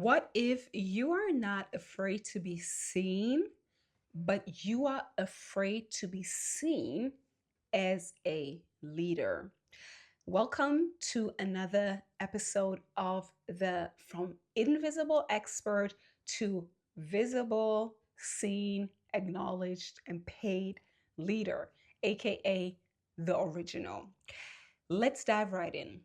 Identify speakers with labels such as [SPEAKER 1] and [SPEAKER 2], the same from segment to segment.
[SPEAKER 1] What if you are not afraid to be seen, but you are afraid to be seen as a leader? Welcome to another episode of the From Invisible Expert to Visible, Seen, Acknowledged, and Paid Leader, aka the original. Let's dive right in.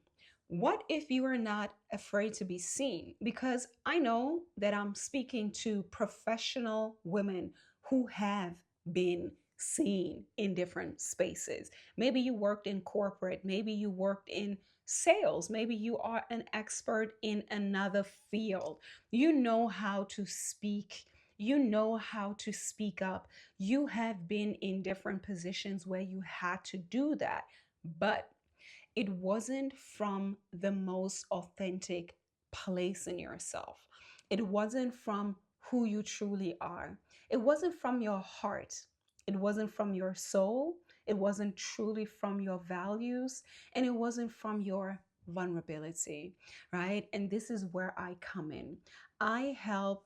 [SPEAKER 1] What if you are not afraid to be seen? Because I know that I'm speaking to professional women who have been seen in different spaces. Maybe you worked in corporate, maybe you worked in sales, maybe you are an expert in another field. You know how to speak. You know how to speak up. You have been in different positions where you had to do that. But it wasn't from the most authentic place in yourself. It wasn't from who you truly are. It wasn't from your heart. It wasn't from your soul. It wasn't truly from your values. And it wasn't from your vulnerability, right? And this is where I come in. I help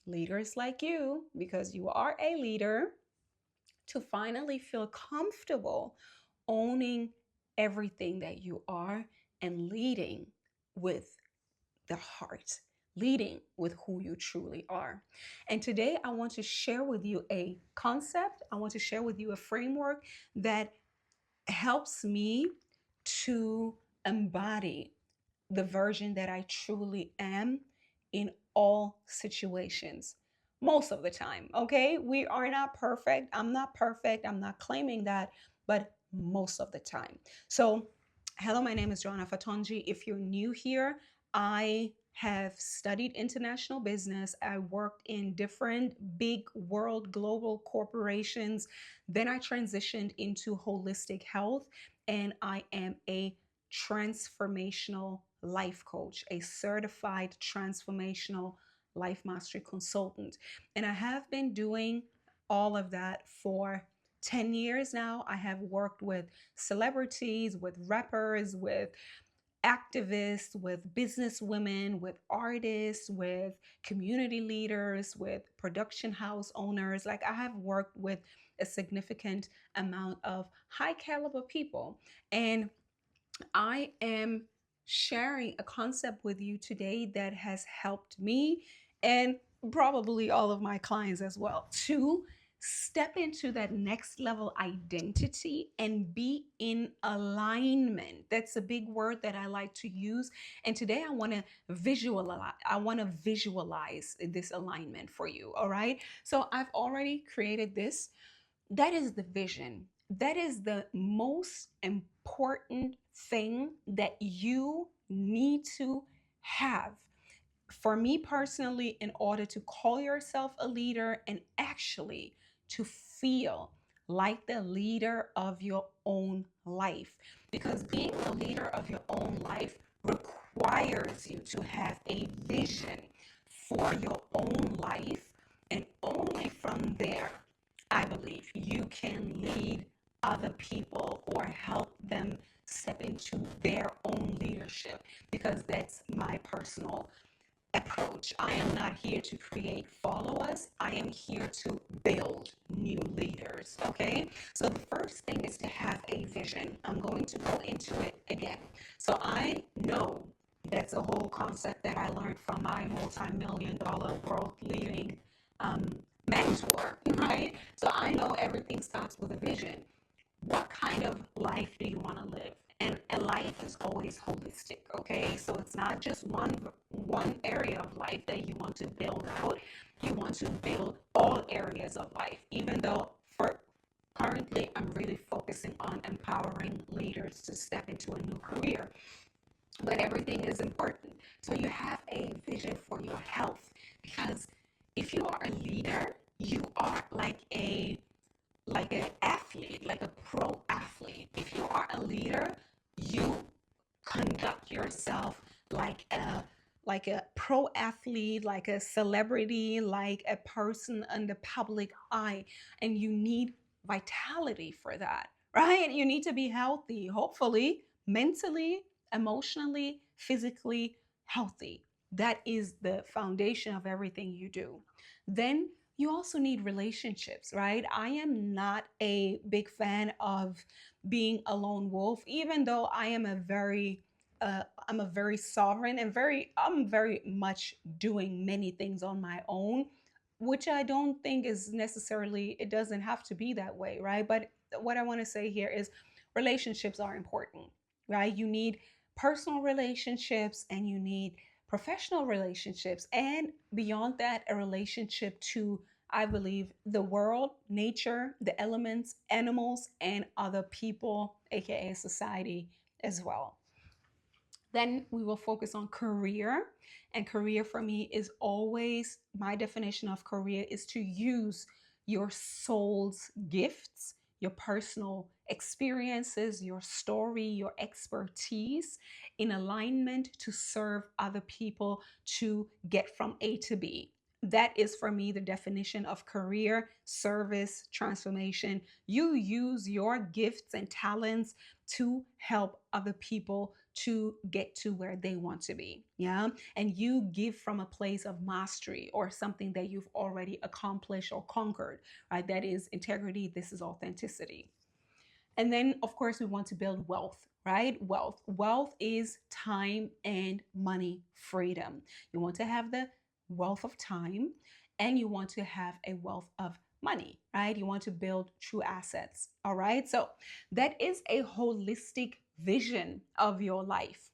[SPEAKER 1] leaders like you, because you are a leader, to finally feel comfortable owning everything that you are and leading with the heart, leading with who you truly are. And today I want to share with you a concept, I want to share with you a framework that helps me to embody the version that I truly am in all situations. Most of the time, okay? We are not perfect. I'm not perfect. I'm not claiming that, but most of the time. So, hello, my name is Joanna Fatonji. If you're new here, I have studied international business. I worked in different big world global corporations. Then I transitioned into holistic health, and I am a transformational life coach, a certified transformational life mastery consultant. And I have been doing all of that for 10 years now. I have worked with celebrities, with rappers, with activists, with business women, with artists, with community leaders, with production house owners. Like, I have worked with a significant amount of high caliber people. And I am sharing a concept with you today that has helped me and probably all of my clients as well to step into that next level identity and be in alignment. That's a big word that I like to use. And today I want to visualize this alignment for you, all right? So I've already created this. That is the vision. That is the most important thing that you need to have. For me personally, in order to call yourself a leader and actually to feel like the leader of your own life. Because being the leader of your own life requires you to have a vision for your own life. And only from there, I believe you can lead other people or help them step into their own leadership, because that's my personal approach. I am not here to create followers. I am here to build new leaders. Okay. So the first thing is to have a vision. I'm going to go into it again. So I know that's a whole concept that I learned from my multi-million-dollar world leading um, mentor, right? So I know everything starts with a vision. What kind of life do you want to live? And a life is always holistic, okay? So it's not just one area of life that you want to build out. You want to build all areas of life, even though for currently I'm really focusing on empowering leaders to step into a new career. But everything is important. So you have a vision for your health, because if you are a leader, you are like an athlete, like a pro athlete. If you are a leader, you conduct yourself like a pro athlete, like a celebrity, like a person in the public eye, and you need vitality for that, right? You need to be healthy, hopefully mentally, emotionally, physically healthy. That is the foundation of everything you do. Then you also need relationships, right? I am not a big fan of being a lone wolf, even though I'm a very sovereign and I'm very much doing many things on my own, which I don't think is necessarily, it doesn't have to be that way, right? But what I want to say here is relationships are important, right? You need personal relationships and you need professional relationships, and beyond that, a relationship to, I believe, the world, nature, the elements, animals, and other people, aka society as well. Then we will focus on career. And career for me is always, my definition of career is to use your soul's gifts, your personal experiences, your story, your expertise in alignment to serve other people to get from A to B. That is for me the definition of career, service, transformation. You use your gifts and talents to help other people to get to where they want to be. Yeah. And you give from a place of mastery or something that you've already accomplished or conquered, right? That is integrity. This is authenticity. And then, of course, we want to build wealth, right? Wealth is time and money freedom. You want to have the wealth of time and you want to have a wealth of money, right? You want to build true assets. All right. So that is a holistic vision of your life.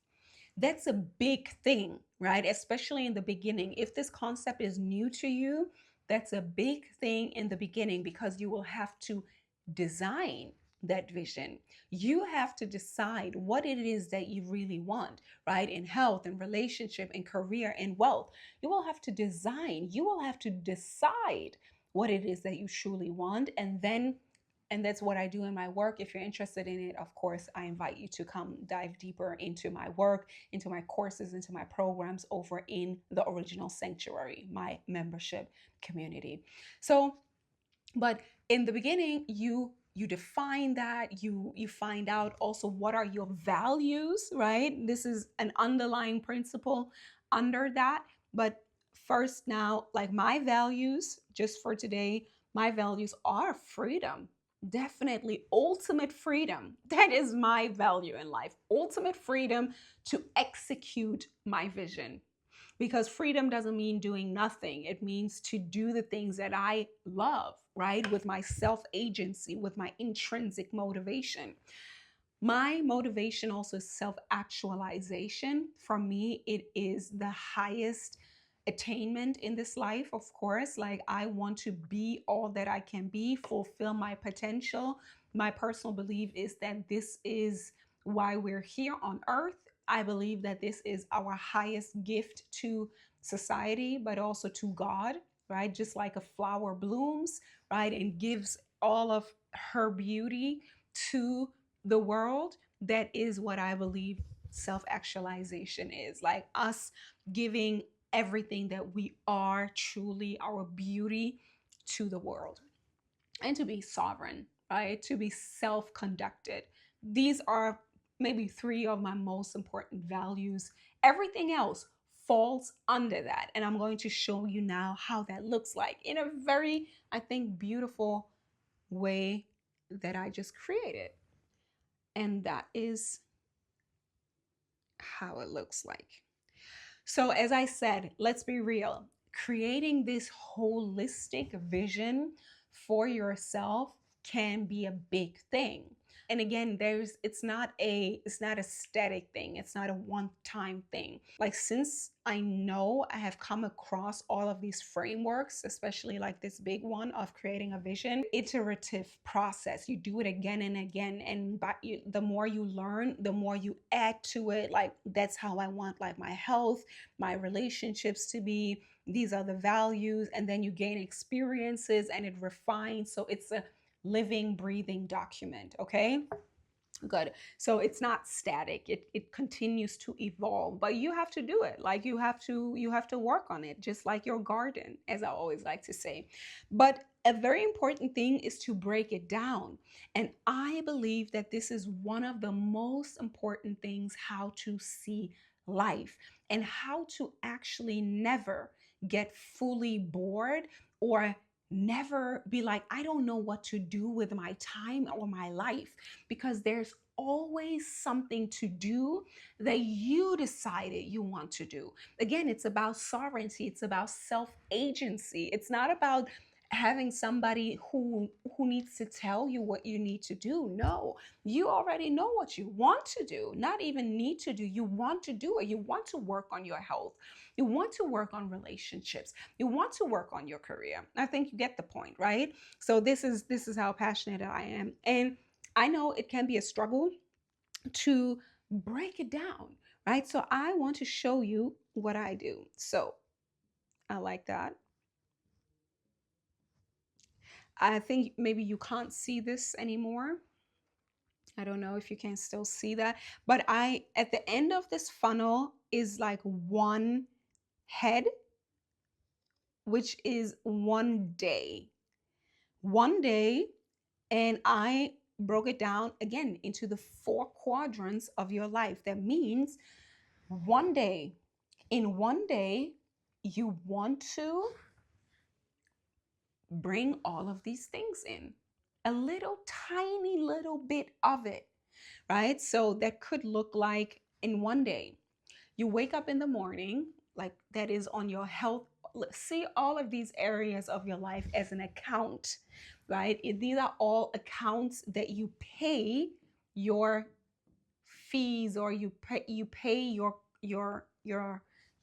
[SPEAKER 1] That's a big thing, right? Especially in the beginning. If this concept is new to you, that's a big thing in the beginning because you will have to design that vision. You have to decide what it is that you really want, right? In health and relationship and career and wealth. You will have to design, you will have to decide what it is that you truly want, and that's what I do in my work. If you're interested in it, of course, I invite you to come dive deeper into my work, into my courses, into my programs over in the Original Sanctuary, my membership community. So, but in the beginning, you define that, you find out also what are your values, right? This is an underlying principle under that. But first, now, like my values, just for today, my values are freedom. Definitely ultimate freedom. That is my value in life. Ultimate freedom to execute my vision, because freedom doesn't mean doing nothing. It means to do the things that I love, right? With my self agency, with my intrinsic motivation. My motivation also is self actualization. For me, it is the highest attainment in this life, of course. Like, I want to be all that I can be, fulfill my potential. My personal belief is that this is why we're here on earth. I believe that this is our highest gift to society, but also to God, right? Just like a flower blooms, right, and gives all of her beauty to the world. That is what I believe self actualization is, like us giving everything that we are, truly our beauty, to the world, and to be sovereign, right? To be self conducted. These are maybe three of my most important values. Everything else falls under that. And I'm going to show you now how that looks like in a very, I think, beautiful way that I just created. And that is how it looks like. So, as I said, let's be real. Creating this holistic vision for yourself can be a big thing. And again, it's not a static thing. It's not a one-time thing. Like, since I know I have come across all of these frameworks, especially like this big one of creating a vision, iterative process. You do it again and again, and the more you learn, the more you add to it. Like, that's how I want like my health, my relationships to be. These are the values, and then you gain experiences and it refines. So it's a living, breathing document. Okay. Good. So it's not static. It continues to evolve, but you have to do it. Like, you have to work on it, just like your garden, as I always like to say. But a very important thing is to break it down. And I believe that this is one of the most important things, how to see life, and how to actually never get fully bored or never be like, I don't know what to do with my time or my life, because there's always something to do that you decided you want to do. Again, it's about sovereignty, it's about self agency. It's not about having somebody who needs to tell you what you need to do. No, you already know what you want to do, not even need to do. You want to do it. You want to work on your health. You want to work on relationships. You want to work on your career. I think you get the point, right? So this is how passionate I am. And I know it can be a struggle to break it down, right? So I want to show you what I do. So I like that. I think maybe you can't see this anymore. I don't know if you can still see that, but I at the end of this funnel is like one head, which is one day. One day, and I broke it down again into the four quadrants of your life. That means one day, in one day, you want to bring all of these things in, a little tiny little bit of it, right? So that could look like in one day, you wake up in the morning, like that is on your health. See all of these areas of your life as an account, right? These are all accounts that you pay your fees, or you pay your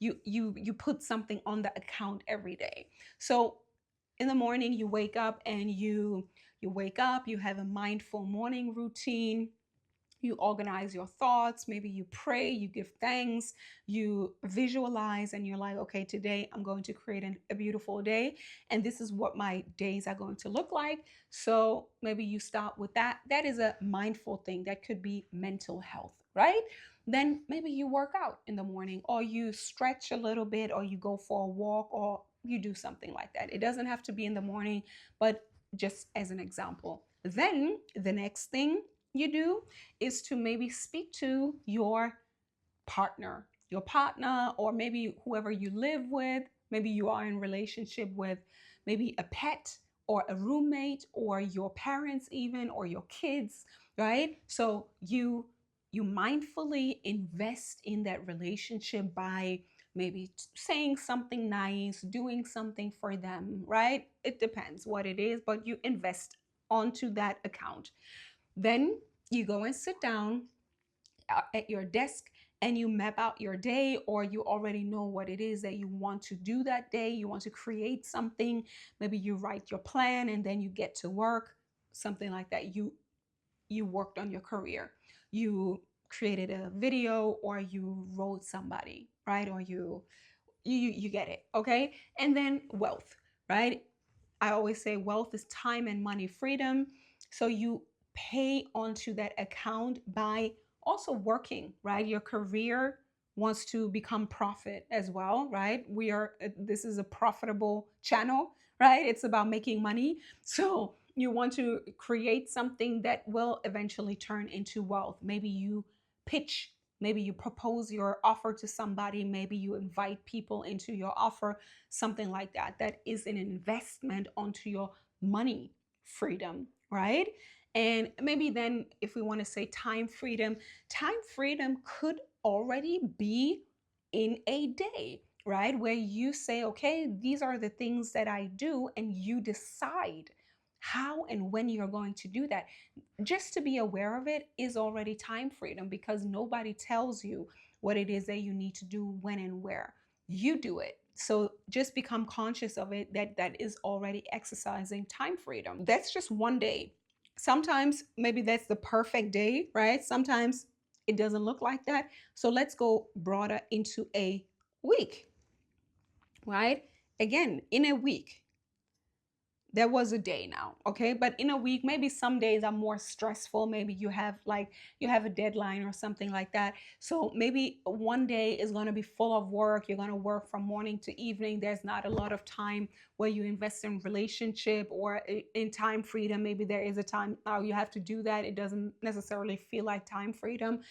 [SPEAKER 1] you put something on the account every day. So in the morning you wake up and you wake up, you have a mindful morning routine, you organize your thoughts, maybe you pray, you give thanks, you visualize, and you're like, okay, today I'm going to create a beautiful day, and this is what my days are going to look like. So maybe you start with that. That is a mindful thing. That could be mental health, right? Then maybe you work out in the morning, or you stretch a little bit, or you go for a walk, or you do something like that. It doesn't have to be in the morning, but just as an example. Then the next thing you do is to maybe speak to your partner, or maybe whoever you live with. Maybe you are in relationship with maybe a pet or a roommate or your parents even, or your kids, right? So you mindfully invest in that relationship by maybe saying something nice, doing something for them, right? It depends what it is, but you invest onto that account. Then you go and sit down at your desk and you map out your day, or you already know what it is that you want to do that day. You want to create something. Maybe you write your plan and then you get to work, something like that. You worked on your career. You created a video, or you wrote somebody, right? Or you get it, okay? And then wealth, right? I always say wealth is time and money freedom. So you pay onto that account by also working, right? Your career wants to become profit as well, right? This is a profitable channel, right? It's about making money. So you want to create something that will eventually turn into wealth. Maybe you pitch, maybe you propose your offer to somebody, maybe you invite people into your offer, something like that. That is an investment onto your money freedom, right? And maybe then, if we want to say time freedom could already be in a day, right? Where you say, okay, these are the things that I do, and you decide how and when you're going to do that. Just to be aware of it is already time freedom, because nobody tells you what it is that you need to do, when and where. You do it. So just become conscious of it, that is already exercising time freedom. That's just one day. Sometimes maybe that's the perfect day, right? Sometimes it doesn't look like that. So let's go broader into a week, right? Again, in a week, There was a day now, okay? But in a week, maybe some days are more stressful. Maybe you have a deadline or something like that. So maybe one day is going to be full of work. You're going to work from morning to evening. There's not a lot of time where you invest in relationship or in time freedom. Maybe there is a time you have to do that. It doesn't necessarily feel like time freedom,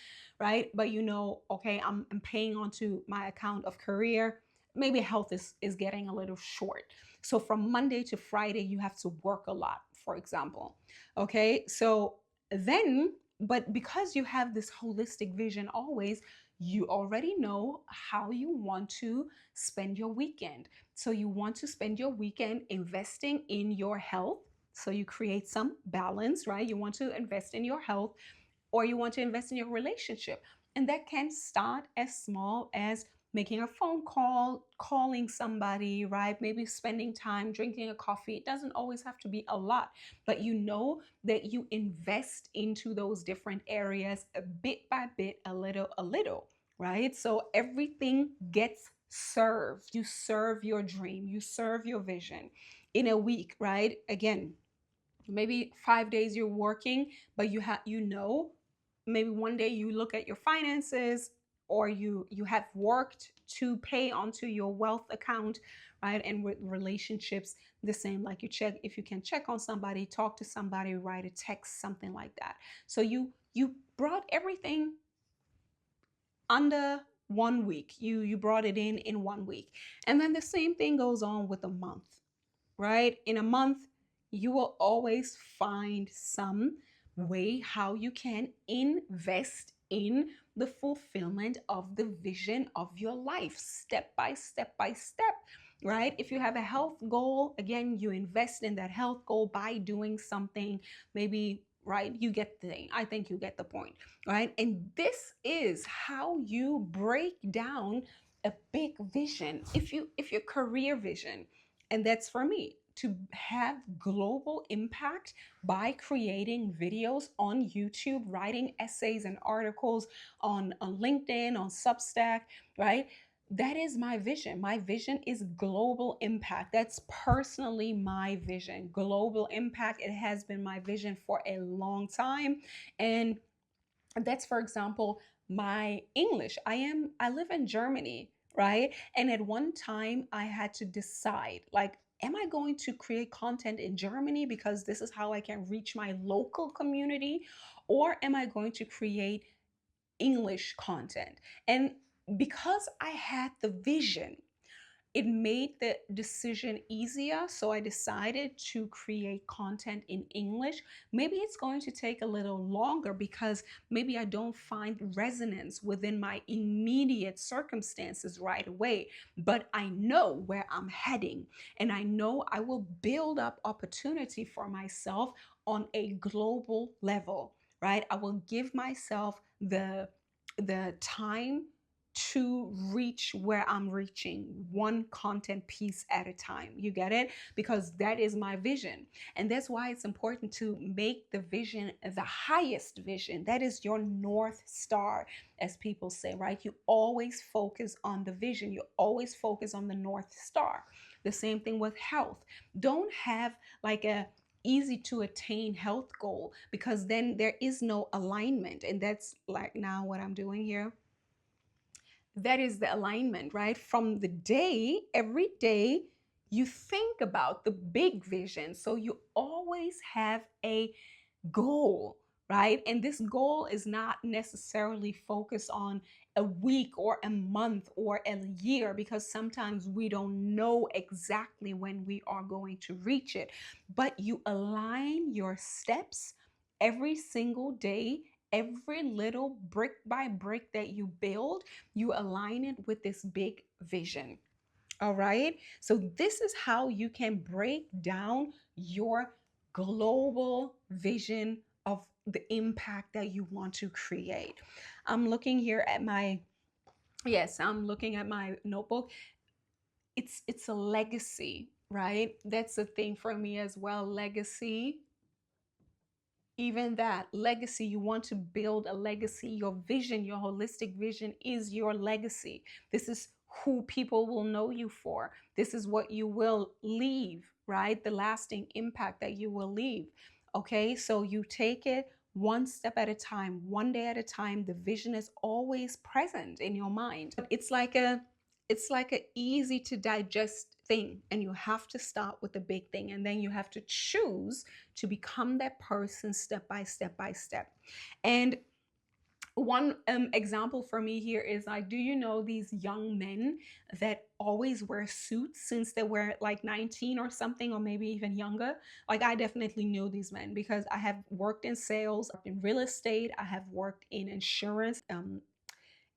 [SPEAKER 1] right? But you know, okay, I'm paying onto my account of career. Maybe health is getting a little short. So from Monday to Friday, you have to work a lot, for example. Okay. So then, but because you have this holistic vision always, you already know how you want to spend your weekend. So you want to spend your weekend investing in your health. So you create some balance, right? You want to invest in your health or you want to invest in your relationship. And that can start as small as making a phone call, calling somebody, right? Maybe spending time drinking a coffee. It doesn't always have to be a lot, but you know that you invest into those different areas a bit by bit, a little, right? So everything gets served. You serve your dream, you serve your vision in a week, right? Again, maybe 5 days you're working, but you know, maybe one day you look at your finances or you have worked to pay onto your wealth account, right? And with relationships, the same, like you check if you can check on somebody, talk to somebody, write a text, something like that. So you brought everything under 1 week. You brought it in 1 week. And then the same thing goes on with a month, right? In a month, you will always find some way how you can invest in the fulfillment of the vision of your life, step by step by step, right? If you have a health goal, again, you invest in that health goal by doing something, maybe, right? You get the thing. I think you get the point, right? And this is how you break down a big vision. If your career vision, and that's for me, to have global impact by creating videos on YouTube, writing essays and articles on LinkedIn, on Substack, right? That is my vision. My vision is global impact. That's personally my vision. Global impact. It has been my vision for a long time. And that's, for example, my English. I live in Germany, right? And at one time I had to decide, like, am I going to create content in Germany because this is how I can reach my local community, or am I going to create English content? And because I had the vision, it made the decision easier. So I decided to create content in English. Maybe it's going to take a little longer because maybe I don't find resonance within my immediate circumstances right away, but I know where I'm heading and I know I will build up opportunity for myself on a global level, right? I will give myself the time to reach where I'm reaching, one content piece at a time. You get it? Because that is my vision. And that's why it's important to make the vision the highest vision. That is your North Star, as people say, right? You always focus on the vision, you always focus on the North Star. The same thing with health. Don't have like a easy to attain health goal, because then there is no alignment. And that's like now what I'm doing here. That is the alignment, right? From the day, every day, you think about the big vision. So you always have a goal, right? And this goal is not necessarily focused on a week or a month or a year, because sometimes we don't know exactly when we are going to reach it. But you align your steps every single day. Every little brick by brick that you build, you align it with this big vision. All right. So, this is how you can break down your global vision of the impact that you want to create. I'm looking here at my, yes, I'm looking at my notebook. It's a legacy, right? That's a thing for me as well. Legacy, even that legacy, you want to build a legacy. Your vision, your holistic vision is your legacy. This is who people will know you for. This is what you will leave, right? The lasting impact that you will leave. Okay, so you take it one step at a time, one day at a time. The vision is always present in your mind. It's like a easy to digest thing, and you have to start with the big thing, and then you have to choose to become that person step by step by step. And one example for me here is, like, do you know these young men that always wear suits since they were like 19 or something, or maybe even younger? Like, I definitely know these men because I have worked in sales, in real estate, I have worked in insurance,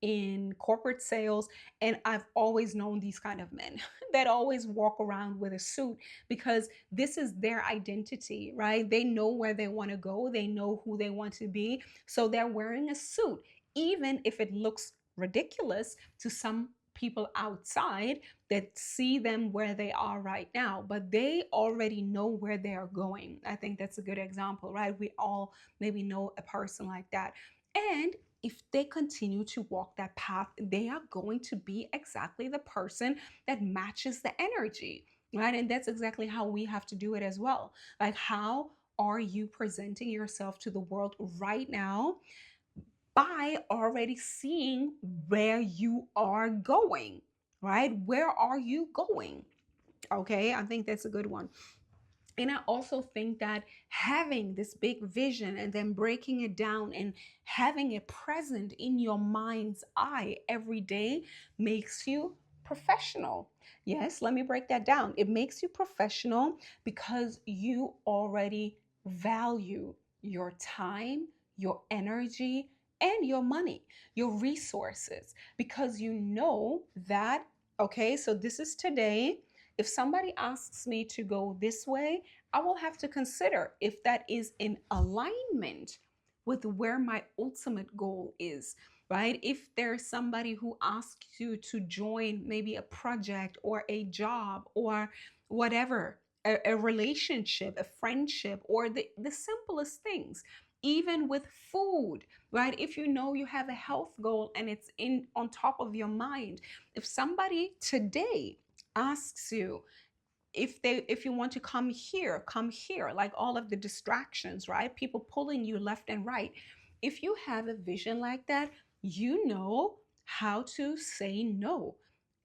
[SPEAKER 1] in corporate sales, and I've always known these kind of men that always walk around with a suit because this is their identity, right? They know where they want to go, they know who they want to be, so they're wearing a suit even if it looks ridiculous to some people outside that see them where they are right now, but they already know where they are going. I think that's a good example, right? We all maybe know a person like that. And if they continue to walk that path, they are going to be exactly the person that matches the energy, right? And that's exactly how we have to do it as well. Like, how are you presenting yourself to the world right now by already seeing where you are going, right? Where are you going? Okay, I think that's a good one. And I also think that having this big vision and then breaking it down and having it present in your mind's eye every day makes you professional. Yes, let me break that down. It makes you professional because you already value your time, your energy, and your money, your resources, because you know that, okay, so this is today. If somebody asks me to go this way, I will have to consider if that is in alignment with where my ultimate goal is, right? If there's somebody who asks you to join maybe a project or a job or whatever, a relationship, a friendship, or the simplest things, even with food, right? If you know you have a health goal and it's in on top of your mind, if somebody today asks you if you want to come here, like all of the distractions, right? People pulling you left and right. If you have a vision like that, you know how to say no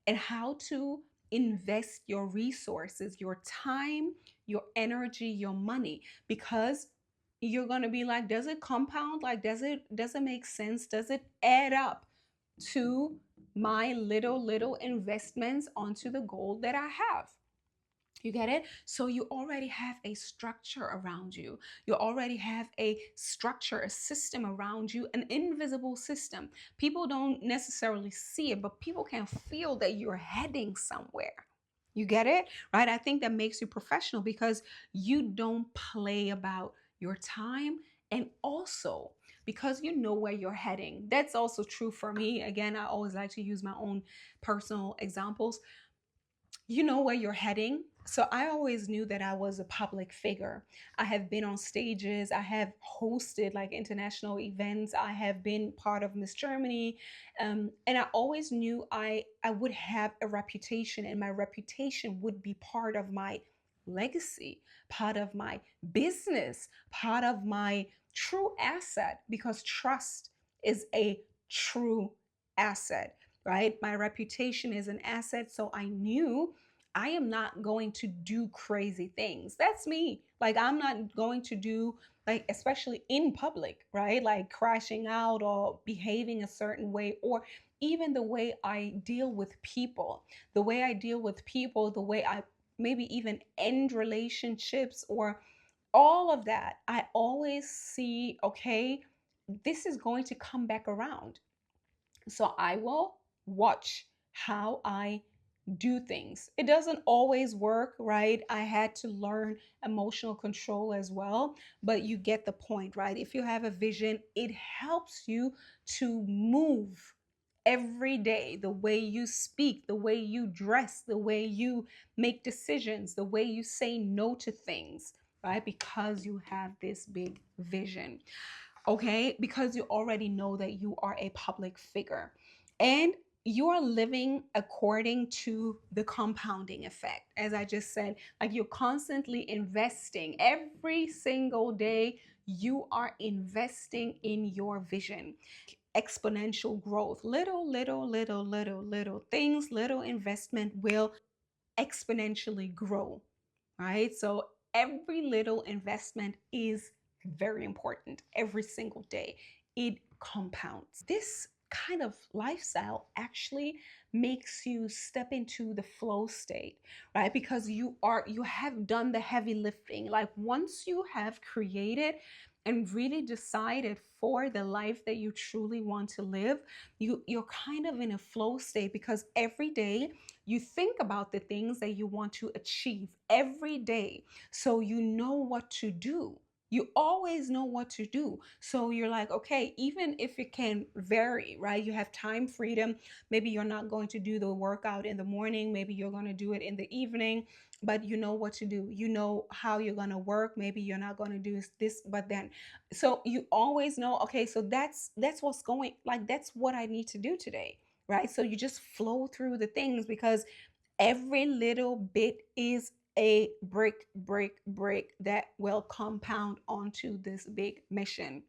[SPEAKER 1] and how to invest your resources, your time, your energy, your money, because you're going to be like, does it compound? Like, does it make sense? Does it add up to my little investments onto the goal that I have? You get it? So you already have a structure around you. You already have a structure, a system around you, an invisible system. People don't necessarily see it, but people can feel that you're heading somewhere. You get it? Right? I think that makes you professional because you don't play about your time, and also because you know where you're heading. That's also true for me. Again, I always like to use my own personal examples. You know where you're heading. So I always knew that I was a public figure. I have been on stages, I have hosted like international events, I have been part of Miss Germany. And I always knew I would have a reputation, and my reputation would be part of my legacy, part of my business, part of my true asset, because trust is a true asset, right? My reputation is an asset. So I knew I am not going to do crazy things. That's me. Like, I'm not going to do, like, especially in public, right? Like crashing out or behaving a certain way, or even the way I deal with people, the way I deal with people, the way I maybe even end relationships or all of that. I always see, okay, this is going to come back around. So I will watch how I do things. It doesn't always work, right? I had to learn emotional control as well, but you get the point, right? If you have a vision, it helps you to move every day, the way you speak, the way you dress, the way you make decisions, the way you say no to things, right? Because you have this big vision. Okay, because you already know that you are a public figure. And you are living according to the compounding effect. As I just said, like you're constantly investing every single day. You are investing in your vision, exponential growth, little things, little investment will exponentially grow, right? So every little investment is very important every single day. It compounds. This kind of lifestyle actually makes you step into the flow state, right? Because you have done the heavy lifting. Like once you have created and really decided for the life that you truly want to live, you're kind of in a flow state because every day you think about the things that you want to achieve every day. So you know what to do. You always know what to do. So you're like, okay, even if it can vary, right? You have time freedom. Maybe you're not going to do the workout in the morning. Maybe you're going to do it in the evening, but you know what to do. You know how you're going to work. Maybe you're not going to do this, but then, so you always know, okay, so that's what's going, like, that's what I need to do today, right? So you just flow through the things because every little bit is a brick that will compound onto this big mission,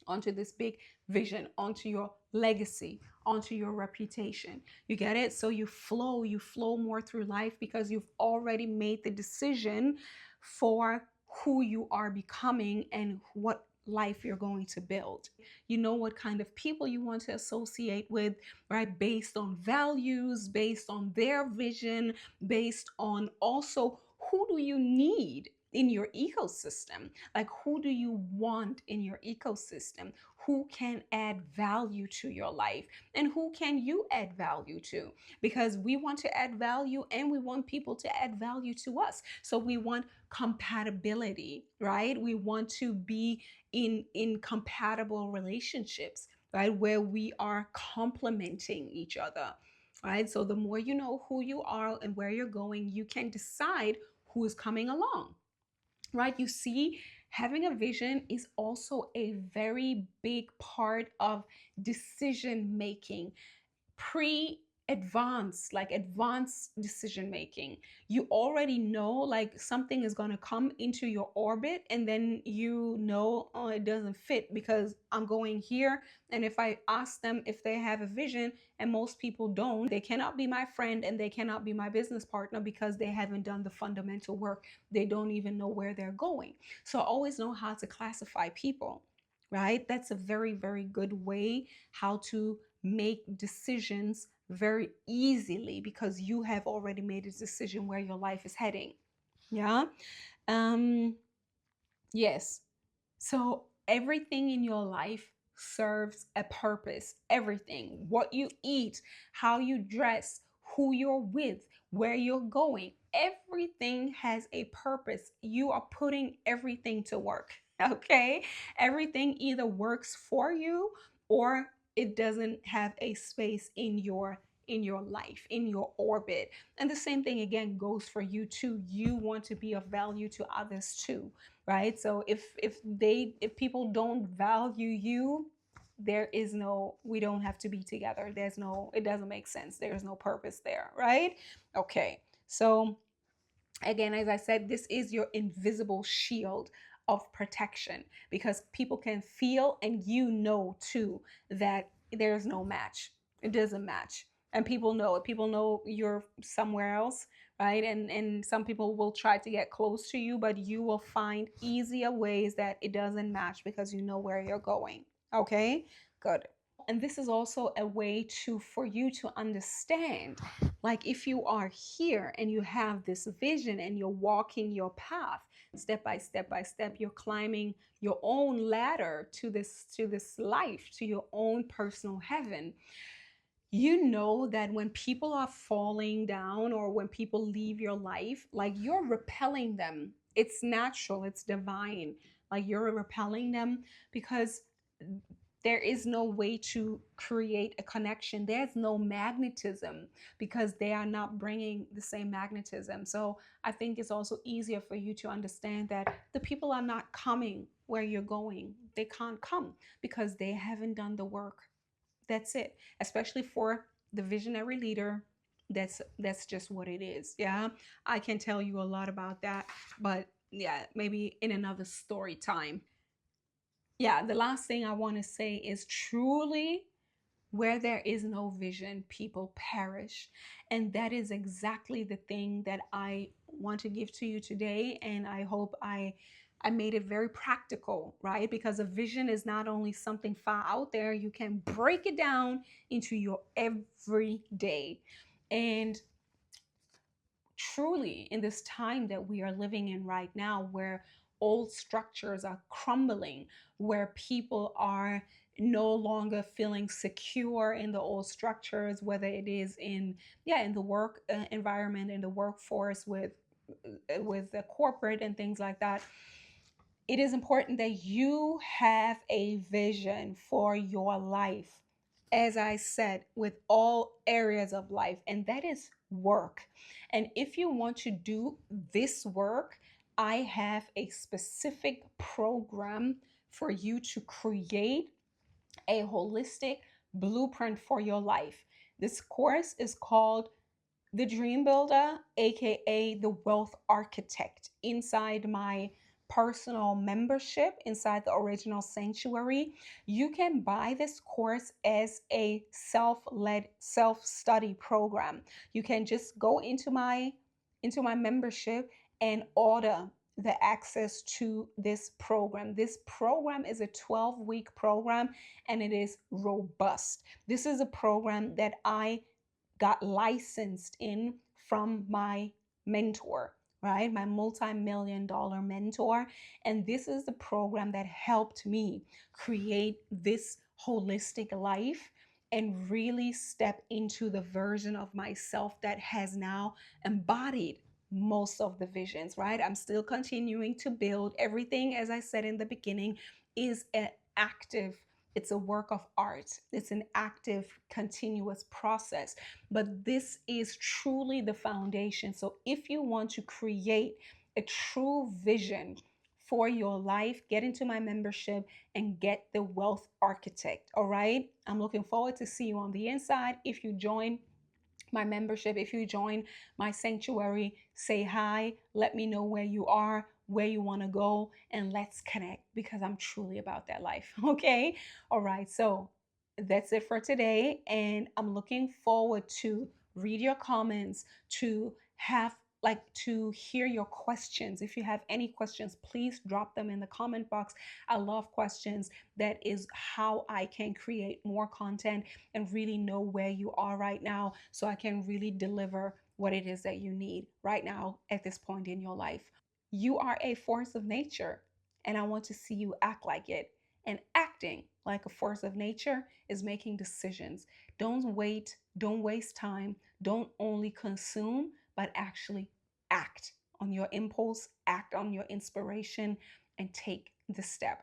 [SPEAKER 1] onto this big vision, onto your legacy, onto your reputation. You get it? So you flow more through life because you've already made the decision for who you are becoming and what life you're going to build. You know what kind of people you want to associate with, right? Based on values, based on their vision, based on also who do you need in your ecosystem? Like, who do you want in your ecosystem? Who can add value to your life? And who can you add value to? Because we want to add value and we want people to add value to us. So we want compatibility, right? We want to be in compatible relationships, right? Where we are complementing each other. Right. So the more you know who you are and where you're going, you can decide who is coming along, right? You see, having a vision is also a very big part of decision making, pre advanced, like advanced decision making. You already know like something is going to come into your orbit and then you know, oh, it doesn't fit because I'm going here. And if I ask them if they have a vision, and most people don't, they cannot be my friend and they cannot be my business partner because they haven't done the fundamental work. They don't even know where they're going. So I always know how to classify people, right? That's a very, very good way how to make decisions very easily because you have already made a decision where your life is heading. Yeah. Um, yes. So everything in your life serves a purpose. Everything. What you eat, how you dress, who you're with, where you're going. Everything has a purpose. You are putting everything to work. Okay? Everything either works for you or it doesn't have a space in your life, in your orbit. And the same thing again goes for you too. You want to be of value to others too, right? So if people don't value you, there is no, we don't have to be together. There's no, it doesn't make sense. There's no purpose there, right? Okay. So again, as I said, this is your invisible shield of protection because people can feel and you know too that there's no match. It doesn't match. And people know it. People know you're somewhere else, right? And some people will try to get close to you, but you will find easier ways that it doesn't match because you know where you're going. Okay? Good. And this is also a way to for you to understand, like if you are here and you have this vision and you're walking your path step by step by step, you're climbing your own ladder to this life, to your own personal heaven. You know that when people are falling down or when people leave your life, like you're repelling them. It's natural, it's divine. Like you're repelling them because there is no way to create a connection. There's no magnetism because they are not bringing the same magnetism. So I think it's also easier for you to understand that the people are not coming where you're going. They can't come because they haven't done the work. That's it. Especially for the visionary leader, that's just what it is. Yeah, I can tell you a lot about that, but yeah, maybe in another story time. Yeah, the last thing I want to say is truly where there is no vision, people perish. And that is exactly the thing that I want to give to you today. And I hope I made it very practical, right? Because a vision is not only something far out there, you can break it down into your everyday. And truly, in this time that we are living in right now, where old structures are crumbling, where people are no longer feeling secure in the old structures, whether it is in, yeah, in the work environment, in the workforce, with the corporate and things like that, it is important that you have a vision for your life, as I said, with all areas of life, and that is work. And if you want to do this work, I have a specific program for you to create a holistic blueprint for your life. This course is called the Dream Builder, aka the Wealth Architect, inside my personal membership inside the Original Sanctuary. You can buy this course as a self-led self-study program. You can just go into my membership and order the access to this program. This program is a 12-week program and it is robust. This is a program that I got licensed in from my mentor, right? My multi-million dollar mentor. And this is the program that helped me create this holistic life and really step into the version of myself that has now embodied most of the visions, right? I'm still continuing to build everything, as I said in the beginning, is an active, it's a work of art. It's an active, continuous process. But this is truly the foundation. So if you want to create a true vision for your life, get into my membership and get the Wealth Architect. All right. I'm looking forward to see you on the inside. If you join my membership, if you join my sanctuary, say hi, let me know where you are, where you want to go, and let's connect because I'm truly about that life. Okay. All right. So that's it for today. And I'm looking forward to read your comments, to have to hear your questions. If you have any questions, please drop them in the comment box. I love questions. That is how I can create more content and really know where you are right now so I can really deliver what it is that you need right now at this point in your life. You are a force of nature, and I want to see you act like it. And acting like a force of nature is making decisions. Don't wait, don't waste time, don't only consume, but actually act on your impulse, act on your inspiration, and take the step.